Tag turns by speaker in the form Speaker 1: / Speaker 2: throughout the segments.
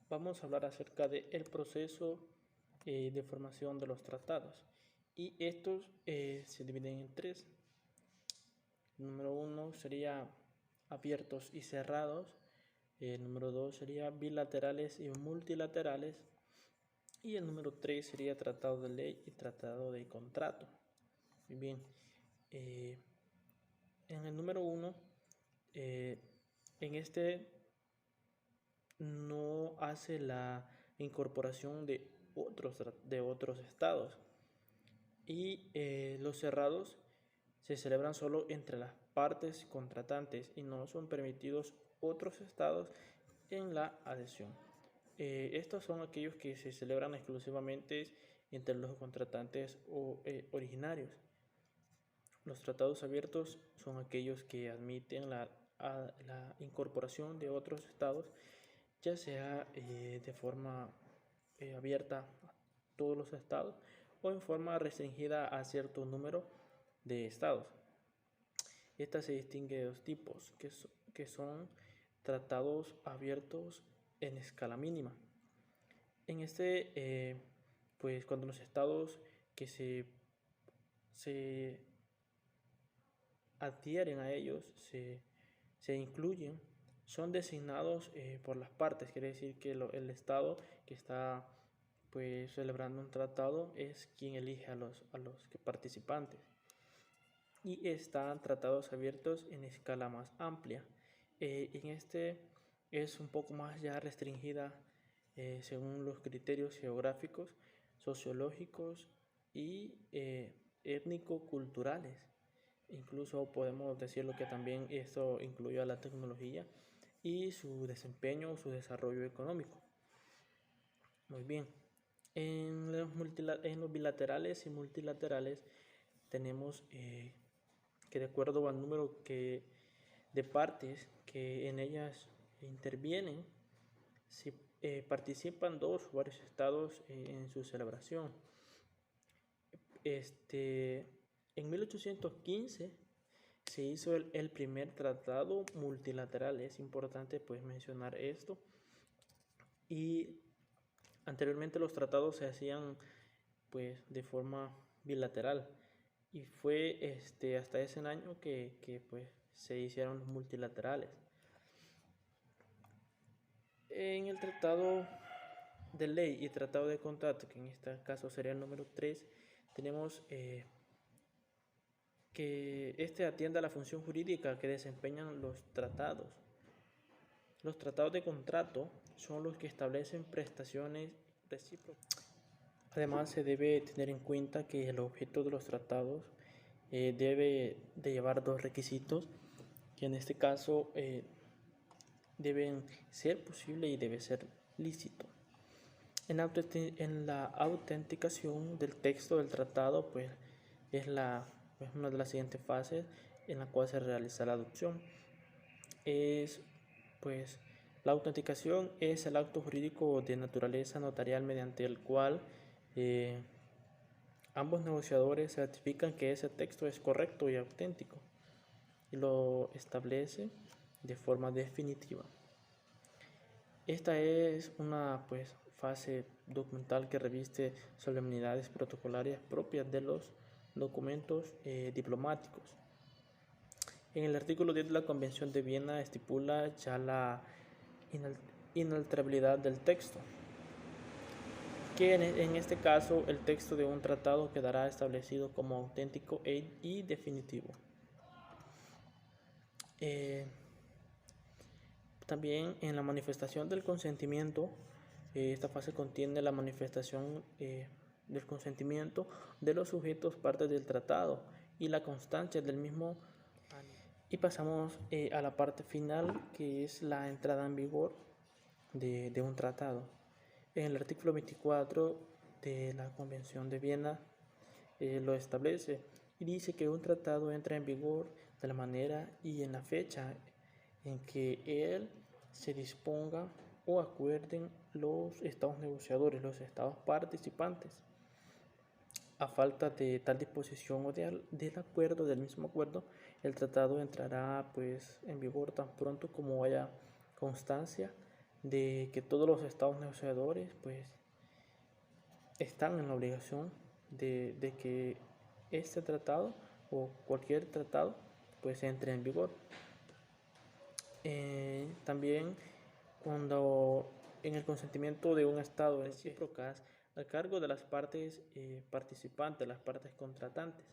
Speaker 1: vamos a hablar acerca del proceso de formación de los tratados. Y estos se dividen en tres. El número uno sería abiertos y cerrados. El número dos sería bilaterales y multilaterales. Y el número tres sería tratado de ley y tratado de contrato. Muy bien. En el número uno, en este no hace la incorporación de otros estados, y los cerrados se celebran solo entre las partes contratantes y no son permitidos otros estados en la adhesión. Estos son aquellos que se celebran exclusivamente entre los contratantes originarios. Los tratados abiertos son aquellos que admiten la incorporación de otros estados, ya sea de forma abierta a todos los estados o en forma restringida a cierto número de estados. Esta se distingue de dos tipos, que son tratados abiertos en escala mínima. En pues cuando los estados que se adhieren a ellos, se incluyen, son designados por las partes. Quiere decir que el estado que está pues celebrando un tratado es quien elige a los participantes, y están tratados abiertos en escala más amplia. En este es un poco más ya restringida según los criterios geográficos, sociológicos y étnico-culturales. Incluso podemos decirlo que también esto incluye a la tecnología y su desempeño o su desarrollo económico. Muy bien. En los bilaterales y multilaterales tenemos que, de acuerdo al número de partes que en ellas intervienen, si participan dos o varios estados en su celebración. En 1815 se hizo el primer tratado multilateral. Es importante pues mencionar esto. Y anteriormente los tratados se hacían pues de forma bilateral, y fue hasta ese año que pues se hicieron los multilaterales. En el tratado de ley y tratado de contrato, que en este caso sería el número 3, tenemos que atiende a la función jurídica que desempeñan los tratados. Los tratados de contrato son los que establecen prestaciones recíprocas. Además, se debe tener en cuenta que el objeto de los tratados debe de llevar dos requisitos, que en este caso deben ser posible y debe ser lícito. En la autenticación del texto del tratado, pues es una de las siguientes fases en la cual se realiza la adopción. Pues la autenticación es el acto jurídico de naturaleza notarial mediante el cual ambos negociadores certifican que ese texto es correcto y auténtico, y lo establece de forma definitiva. Esta es una pues fase documental que reviste solemnidades protocolarias propias de los documentos diplomáticos. En el artículo 10 de la Convención de Viena estipula ya la inalterabilidad del texto, que en este caso el texto de un tratado quedará establecido como auténtico y definitivo. También en la manifestación del consentimiento, esta fase contiene la manifestación del consentimiento de los sujetos partes del tratado y la constancia del mismo. Y pasamos a la parte final, que es la entrada en vigor de un tratado. En el artículo 24 de la Convención de Viena lo establece y dice que un tratado entra en vigor de la manera y en la fecha en que él se disponga o acuerden los estados negociadores, los estados participantes. A falta de tal disposición o del acuerdo, del mismo acuerdo, el tratado entrará pues en vigor tan pronto como haya constancia de que todos los estados negociadores pues están en la obligación de que este tratado o cualquier tratado pues entre en vigor. También cuando en el consentimiento de un estado recíprocas a cargo de las partes participantes, las partes contratantes,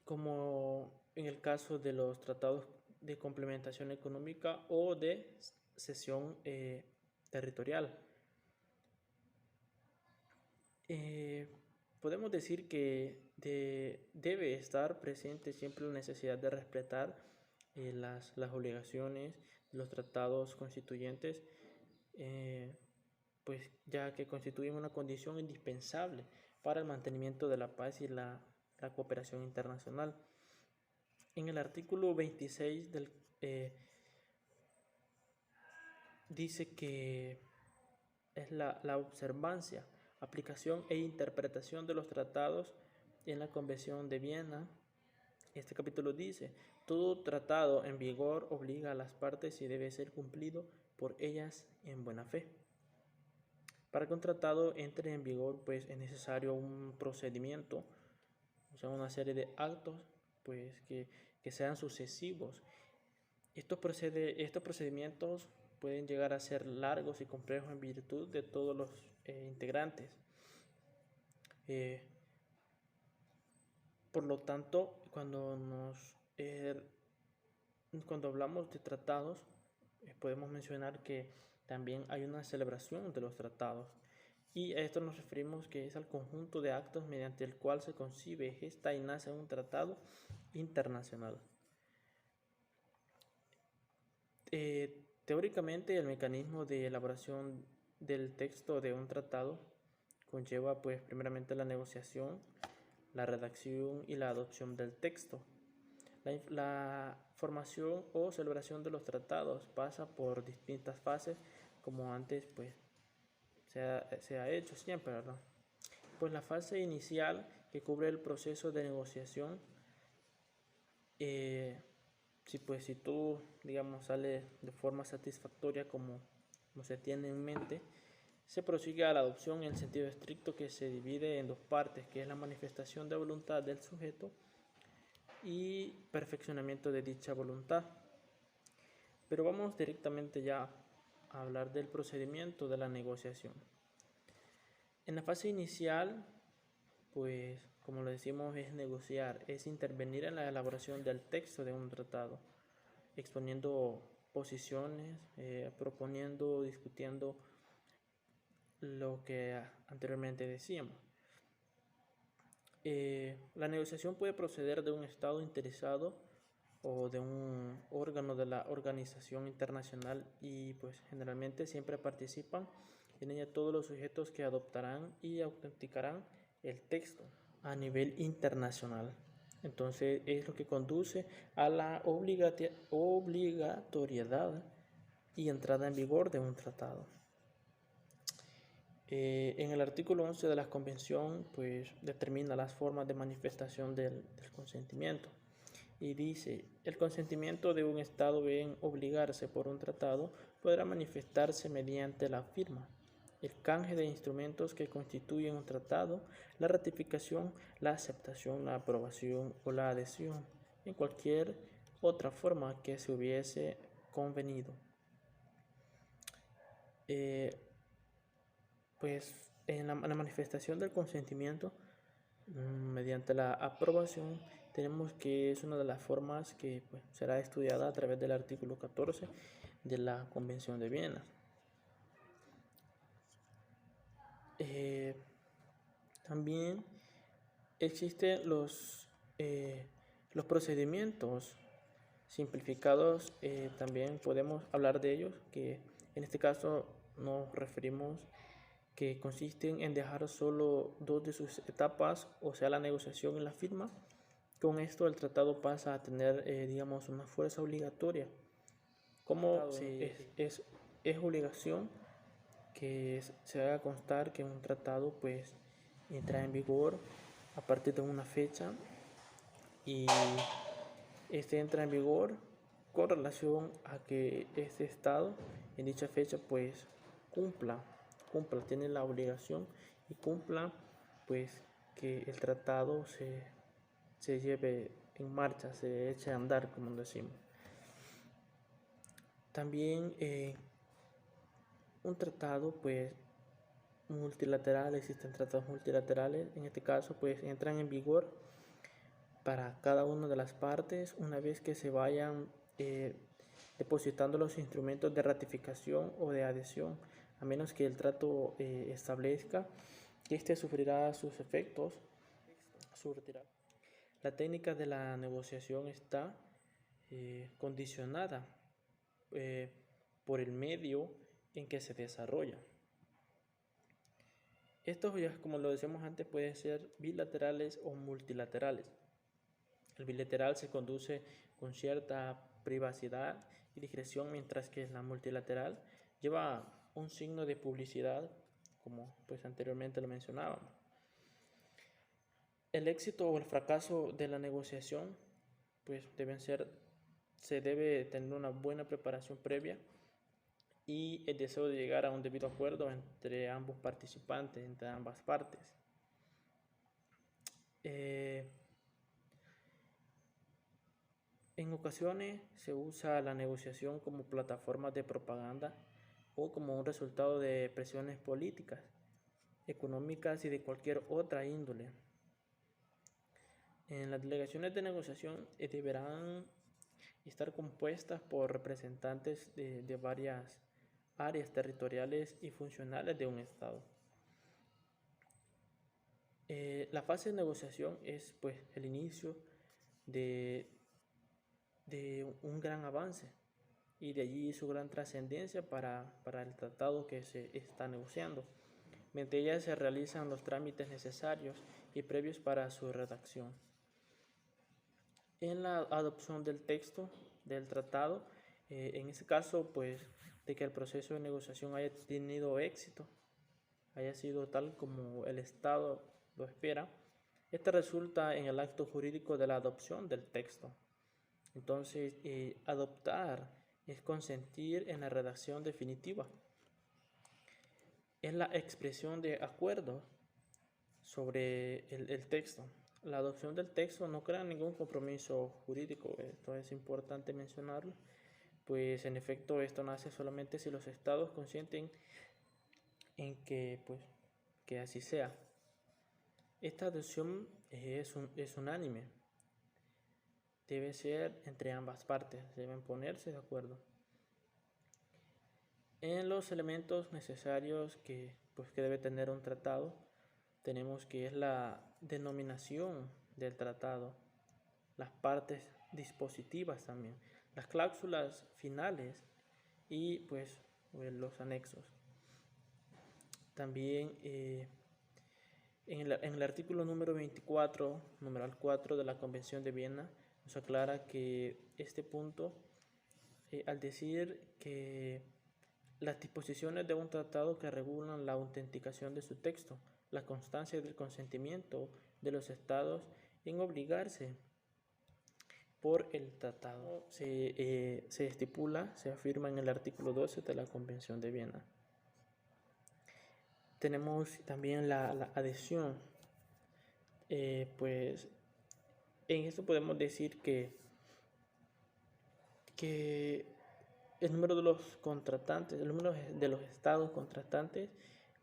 Speaker 1: como en el caso de los tratados de complementación económica o de cesión territorial. Podemos decir que debe estar presente siempre la necesidad de respetar las obligaciones de los tratados constituyentes, pues ya que constituyen una condición indispensable para el mantenimiento de la paz y la cooperación internacional. En el artículo 26 dice que es la observancia, aplicación e interpretación de los tratados en la Convención de Viena. Este capítulo dice: todo tratado en vigor obliga a las partes y debe ser cumplido por ellas en buena fe. Para que un tratado entre en vigor, pues es necesario un procedimiento, o sea, una serie de actos pues que sean sucesivos. Estos procedimientos pueden llegar a ser largos y complejos en virtud de todos los integrantes. Por lo tanto, cuando hablamos de tratados, podemos mencionar que también hay una celebración de los tratados. Y a esto nos referimos que es al conjunto de actos mediante el cual se concibe, gesta y nace un tratado internacional. Teóricamente, el mecanismo de elaboración del texto de un tratado conlleva, pues, primeramente la negociación, la redacción y la adopción del texto. La formación o celebración de los tratados pasa por distintas fases, como antes, pues, se ha hecho siempre, ¿verdad? Pues la fase inicial, que cubre el proceso de negociación, si todo, digamos, sale de forma satisfactoria como se tiene en mente, se prosigue a la adopción en el sentido estricto, que se divide en dos partes, que es la manifestación de voluntad del sujeto y perfeccionamiento de dicha voluntad. Pero vamos directamente ya a hablar del procedimiento de la negociación. En la fase inicial, pues como lo decimos, es negociar, es intervenir en la elaboración del texto de un tratado, exponiendo posiciones, proponiendo, discutiendo lo que anteriormente decíamos. La negociación puede proceder de un estado interesado o de un órgano de la organización internacional, y pues generalmente siempre participan en ella todos los sujetos que adoptarán y autenticarán el texto a nivel internacional. Entonces es lo que conduce a la obligatoriedad y entrada en vigor de un tratado. En el artículo 11 de la Convención, pues determina las formas de manifestación del consentimiento, y dice: el consentimiento de un Estado en obligarse por un tratado podrá manifestarse mediante la firma, el canje de instrumentos que constituyen un tratado, la ratificación, la aceptación, la aprobación o la adhesión, en cualquier otra forma que se hubiese convenido. Pues en la manifestación del consentimiento mediante la aprobación, tenemos que es una de las formas que pues, será estudiada a través del artículo 14 de la Convención de Viena. También existen los procedimientos simplificados, también podemos hablar de ellos, que en este caso nos referimos que consisten en dejar solo dos de sus etapas, o sea, la negociación y la firma. Con esto el tratado pasa a tener, digamos, una fuerza obligatoria. Como es obligación que se haga constar que un tratado pues entra en vigor a partir de una fecha, y este entra en vigor con relación a que este Estado en dicha fecha pues cumpla, tiene la obligación y cumpla pues que el tratado se lleve en marcha, se eche a andar, como decimos. También un tratado pues multilateral, existen tratados multilaterales, en este caso pues entran en vigor para cada una de las partes una vez que se vayan depositando los instrumentos de ratificación o de adhesión, a menos que el trato establezca que éste sufrirá sus efectos su retirada. La técnica de la negociación está condicionada eh, por el medio en que se desarrolla. Estos, ya como lo decíamos antes, pueden ser bilaterales o multilaterales. El bilateral se conduce con cierta privacidad y discreción, mientras que la multilateral lleva un signo de publicidad, como pues anteriormente lo mencionábamos. El éxito o el fracaso de la negociación pues se debe tener una buena preparación previa y el deseo de llegar a un debido acuerdo entre ambos participantes, entre ambas partes. En ocasiones se usa la negociación como plataforma de propaganda o como un resultado de presiones políticas, económicas y de cualquier otra índole. En las delegaciones de negociación deberán estar compuestas por representantes de varias áreas territoriales y funcionales de un Estado. La fase de negociación es pues el inicio de un gran avance y de allí su gran trascendencia para el tratado que se está negociando. Mediante ella se realizan los trámites necesarios y previos para su redacción. En la adopción del texto del tratado, en este caso pues de que el proceso de negociación haya tenido éxito, haya sido tal como el Estado lo espera, este resulta en el acto jurídico de la adopción del texto. Entonces, adoptar es consentir en la redacción definitiva. Es la expresión de acuerdo sobre el texto. La adopción del texto no crea ningún compromiso jurídico, esto es importante mencionarlo, pues en efecto esto nace solamente si los estados consienten en que, pues, que así sea. Esta adopción es unánime, debe ser entre ambas partes, deben ponerse de acuerdo. En los elementos necesarios que debe tener un tratado, tenemos que es la denominación del tratado, las partes dispositivas también, las cláusulas finales y pues los anexos. También en el artículo número 24, numeral 4 de la Convención de Viena, nos aclara que este punto, al decir que las disposiciones de un tratado que regulan la autenticación de su texto, la constancia del consentimiento de los estados en obligarse por el tratado, se estipula, se afirma en el artículo 12 de la Convención de Viena. Tenemos también la adhesión, pues en esto podemos decir que el número de los contratantes, el número de los estados contratantes,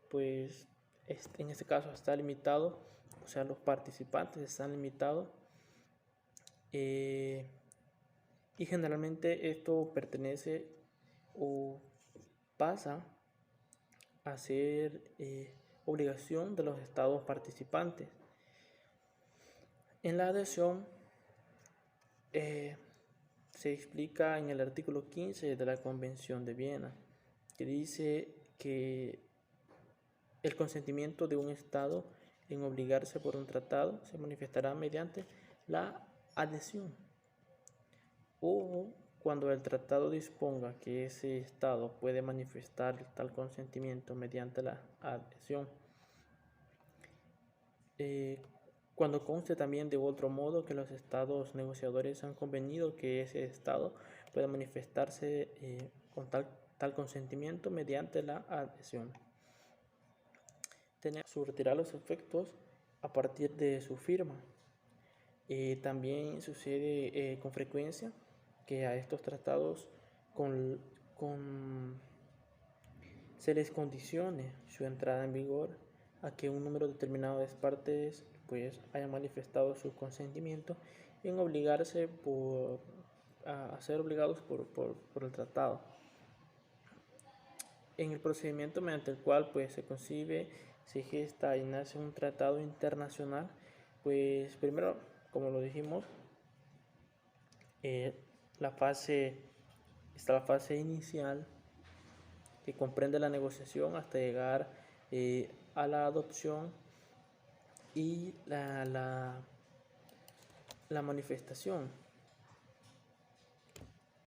Speaker 1: pues en este caso está limitado, o sea, los participantes están limitados, y generalmente esto pertenece o pasa a ser obligación de los estados participantes. En la adhesión se explica en el artículo 15 de la Convención de Viena, que dice que el consentimiento de un Estado en obligarse por un tratado se manifestará mediante la adhesión, o cuando el tratado disponga que ese Estado puede manifestar tal consentimiento mediante la adhesión. Cuando conste también de otro modo que los estados negociadores han convenido que ese Estado puede manifestarse con tal consentimiento mediante la adhesión. Surtirá los efectos a partir de su firma. También sucede con frecuencia que a estos tratados se les condicione su entrada en vigor a que un número determinado de partes pues hayan manifestado su consentimiento en obligarse a ser obligados por el tratado. En el procedimiento mediante el cual pues se concibe, se gesta y nace un tratado internacional, pues primero, como lo dijimos, la fase inicial, que comprende la negociación hasta llegar a la adopción y la manifestación.